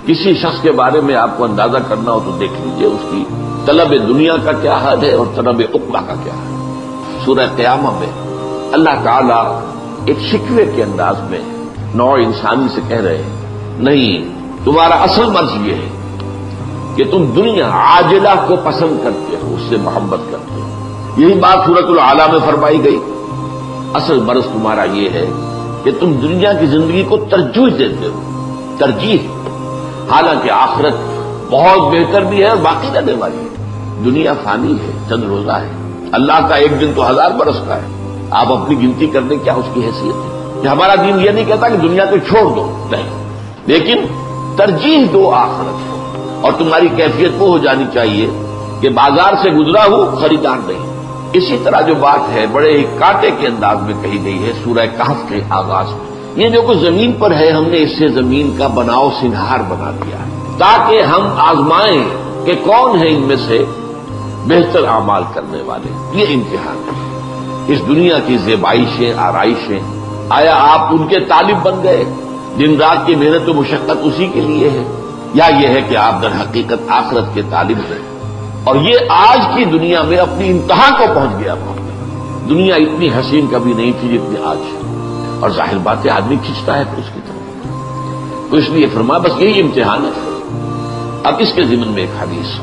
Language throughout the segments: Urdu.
کسی شخص کے بارے میں آپ کو اندازہ کرنا ہو تو دیکھ لیجئے اس کی طلب دنیا کا کیا حال ہے اور طلب عقبہ کا کیا ہے۔ سورہ قیامہ میں اللہ تعالیٰ ایک شکوے کے انداز میں نوع انسانی سے کہہ رہے ہیں، نہیں، تمہارا اصل مرض یہ ہے کہ تم دنیا عاجلہ کو پسند کرتے ہو، اس سے محبت کرتے ہو۔ یہی بات سورۃ الاعلی میں فرمائی گئی، اصل مرض تمہارا یہ ہے کہ تم دنیا کی زندگی کو ترجیح دیتے ہو، ترجیح، حالانکہ آخرت بہت بہتر بھی ہے اور باقی رہنے والی ہے۔ دنیا فانی ہے، چند روزہ ہے، اللہ کا ایک دن تو 1000 برس کا ہے۔ آپ اپنی گنتی کرنے کیا اس کی حیثیت ہے کہ ہمارا دین یہ نہیں کہتا کہ دنیا کو چھوڑ دو، نہیں، لیکن ترجیح دو آخرت کو، اور تمہاری کیفیت وہ ہو جانی چاہیے کہ بازار سے گزرا ہو، خریدار نہیں۔ اسی طرح جو بات ہے بڑے ہی کانٹے کے انداز میں کہی گئی ہے سورہ کہف کے آغاز میں، یہ جو کچھ زمین پر ہے ہم نے اس سے زمین کا بناؤ سنہار بنا دیا ہے تاکہ ہم آزمائیں کہ کون ہے ان میں سے بہتر اعمال کرنے والے۔ یہ امتحان ہے۔ اس دنیا کی زیبائشیں، آرائشیں، آیا آپ ان کے طالب بن گئے؟ دن رات کی محنت و مشقت اسی کے لیے ہے، یا یہ ہے کہ آپ در حقیقت آخرت کے طالب ہیں؟ اور یہ آج کی دنیا میں اپنی انتہا کو پہنچ گیا۔ دنیا اتنی حسین کبھی نہیں تھی جتنی آج ہے، اور ظاہر بات ہے آدمی کھنچتا ہے پھر اس کی طرف، تو اس لیے فرمایا بس یہی امتحان ہے۔ اب اس کے ضمن میں ایک حدیث،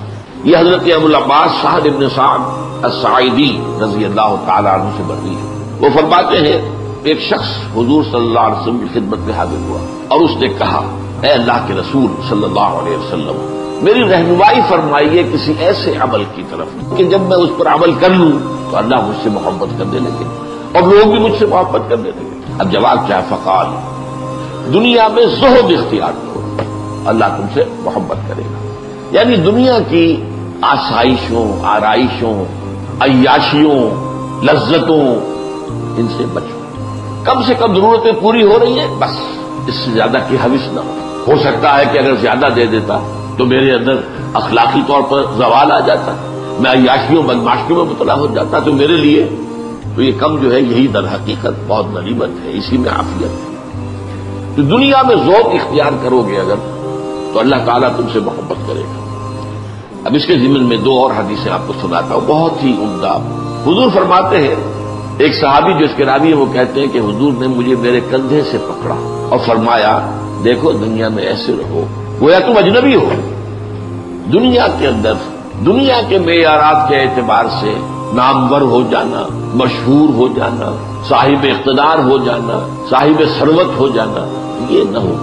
یہ حضرت ابو العباس سہل بن سعد الساعدی رضی اللہ تعالیٰ عنہ سے بروی ہے۔ وہ فرماتے ہیں ایک شخص حضور صلی اللہ علیہ وسلم کی خدمت میں حاضر ہوا اور اس نے کہا، اے اللہ کے رسول صلی اللہ علیہ وسلم، میری رہنمائی فرمائیے کسی ایسے عمل کی طرف کہ جب میں اس پر عمل کر لوں تو اللہ مجھ سے محبت کرنے لگے اور لوگ بھی مجھ سے محبت کرنے لگے۔ اب جواب کیا ہے؟ فقال، دنیا میں زہد اختیار کرو، اللہ تم سے محبت کرے گا۔ یعنی دنیا کی آسائشوں، آرائشوں، عیاشیوں، لذتوں، ان سے بچو، کم سے کم ضرورتیں پوری ہو رہی ہیں، بس اس سے زیادہ کی حوث نہ ہو سکتا ہے کہ اگر زیادہ دے دیتا تو میرے اندر اخلاقی طور پر زوال آ جاتا، میں عیاشیوں بدماشیوں میں مبتلا ہو جاتا، تو میرے لیے تو یہ کم جو ہے یہی در حقیقت بہت غنیمت ہے، اسی میں عافیت ہے۔ تو دنیا میں ذوق اختیار کرو گے اگر تو اللہ تعالیٰ تم سے محبت کرے گا۔ اب اس کے ضمن میں دو اور حدیثیں آپ کو سناتا ہوں، بہت ہی عمدہ۔ حضور فرماتے ہیں، ایک صحابی جو اس کے راوی ہیں وہ کہتے ہیں کہ حضور نے مجھے میرے کندھے سے پکڑا اور فرمایا، دیکھو دنیا میں ایسے رہو گویا تم اجنبی ہو۔ دنیا کے اندر دنیا کے معیارات کے اعتبار سے نامور ہو جانا، مشہور ہو جانا، صاحب اقتدار ہو جانا، صاحب ثروت ہو جانا، یہ نہ ہو۔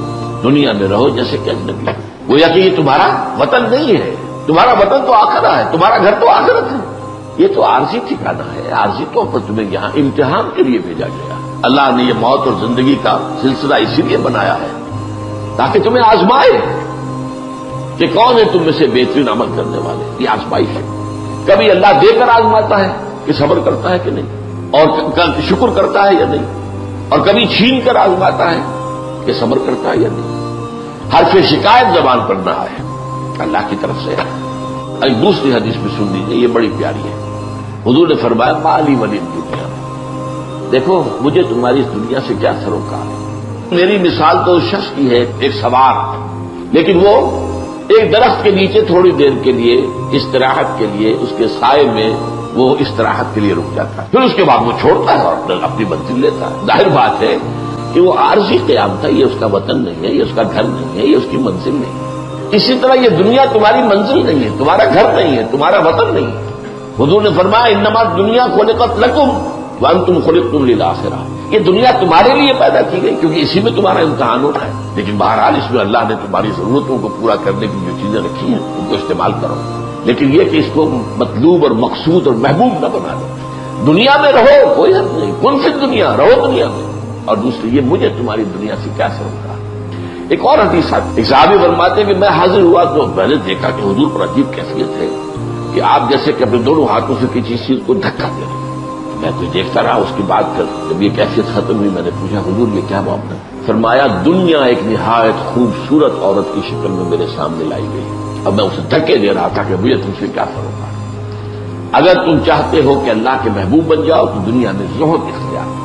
دنیا میں رہو جیسے کہ اجنبی، گویا کہ یہ تمہارا وطن نہیں ہے، تمہارا وطن تو آخرت ہے، تمہارا گھر تو آخرت ہے، یہ تو عارضی ٹھکانہ ہے، عارضی طور پر تمہیں یہاں امتحان کے لیے بھیجا گیا۔ اللہ نے یہ موت اور زندگی کا سلسلہ اسی لیے بنایا ہے تاکہ تمہیں آزمائے کہ کون ہے تم میں سے بہترین عمل کرنے والے۔ یہ آزمائش ہے، کبھی اللہ دے کر آزماتا ہے کہ صبر کرتا ہے کہ نہیں، اور شکر کرتا ہے یا نہیں، اور کبھی چھین کر آزماتا ہے کہ صبر کرتا ہے یا نہیں۔ حرف شکایت زبان پر نہ آئے، اللہ کی طرف سے۔ ایک دوسری حدیث بھی سن لیجیے، یہ بڑی پیاری ہے۔ حضور نے فرمایا، مالی ولی دنیا، دیکھو مجھے تمہاری اس دنیا سے کیا سروکار ہے۔ میری مثال تو اس شخص کی ہے، ایک سوار، لیکن وہ ایک درخت کے نیچے تھوڑی دیر کے لیے استراحت کے لیے اس کے سائے میں وہ استراحت کے لیے رک جاتا ہے، پھر اس کے بعد وہ چھوڑتا ہے اور اپنی منزل لیتا ہے۔ ظاہر بات ہے کہ وہ عارضی قیام تھا، یہ اس کا وطن نہیں ہے، یہ اس کا گھر نہیں ہے، یہ اس کی منزل نہیں ہے۔ اسی طرح یہ دنیا تمہاری منزل نہیں ہے، تمہارا گھر نہیں ہے، تمہارا وطن نہیں ہے۔ حضور نے فرمایا، انما الدنیا خلقت لکم وانتم خلقتم للآخرہ، یہ دنیا تمہارے لیے پیدا کی گئی کیونکہ اسی میں تمہارا امتحان ہونا ہے، لیکن بہرحال اس میں اللہ نے تمہاری ضرورتوں کو پورا کرنے کی جو چیزیں رکھی ہیں ان کو استعمال کرو، لیکن یہ کہ اس کو مطلوب اور مقصود اور محبوب نہ بنا دو۔ دنیا میں رہو، کوئی حد نہیں، کن فی دنیا، رہو دنیا میں، اور دوسری یہ مجھے تمہاری دنیا سے کیا سروکار۔ ایک اور حدیث ایک صحابی فرماتے ہیں کہ میں حاضر ہوا تو میں نے دیکھا کہ حضور پر عجیب کیفیت ہے کہ آپ جیسے کہ اپنے دونوں ہاتھوں سے کسی چیز کو دھکا دے رہے ہیں۔ میں کوئی دیکھتا رہا، اس کی بات کر جب یہ کیفیت ختم ہوئی میں نے پوچھا، حضور یہ کیا معاملہ؟ فرمایا، دنیا ایک نہایت خوبصورت عورت کی شکل میں میرے سامنے لائی گئی، اب میں اسے دھکے دے رہا تھا کہ مجھے تم سے کیا سروکار۔ اگر تم چاہتے ہو کہ اللہ کے محبوب بن جاؤ تو دنیا میں زہد اختیار۔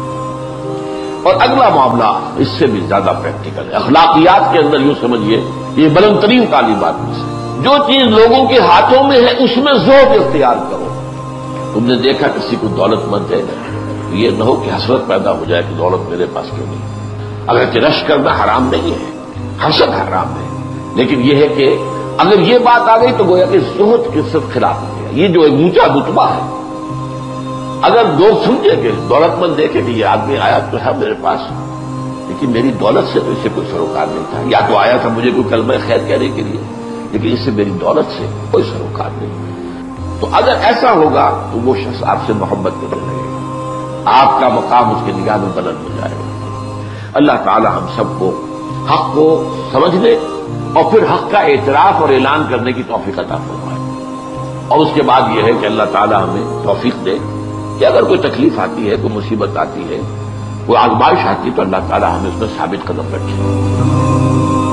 اور اگلا معاملہ اس سے بھی زیادہ پریکٹیکل ہے، اخلاقیات کے اندر یوں سمجھیے یہ بلند ترین تعلیمات میں سے جو چیز لوگوں کے ہاتھوں میں ہے اس میں ذوق اختیار کرو. تم نے دیکھا کسی کو دولت مند ہے یہ نہ ہو کہ حسرت پیدا ہو جائے کہ دولت میرے پاس کیوں نہیں. اگرچہ رش کرنا حرام نہیں ہے، حسد حرام ہے، لیکن یہ ہے کہ اگر یہ بات آ گئی تو گویا کہ زہد کے صرف خلاف ہو گیا. یہ جو ایک اونچا رتبہ ہے، اگر لوگ سمجھے کہ دولت مند دیکھے کہ یہ آدمی آیا تو ہے میرے پاس، لیکن میری دولت سے تو اسے کوئی سروکار نہیں تھا، یا تو آیا تھا مجھے کوئی کلمہ خیر کہنے کے لیے، لیکن اس سے میری دولت سے کوئی سروکار نہیں. تو اگر ایسا ہوگا تو وہ شخص آپ سے محبت کرنے لگے گا، آپ کا مقام اس کی نگاہ میں بلند ہو جائے گا. اللہ تعالی ہم سب کو حق کو سمجھنے اور پھر حق کا اعتراف اور اعلان کرنے کی توفیق عطا فرمائے. اور اس کے بعد یہ ہے کہ اللہ تعالی ہمیں توفیق دے کہ اگر کوئی تکلیف آتی ہے، کوئی مصیبت آتی ہے، کوئی آزمائش آتی ہے تو اللہ تعالی ہمیں اس میں ثابت قدم رکھے.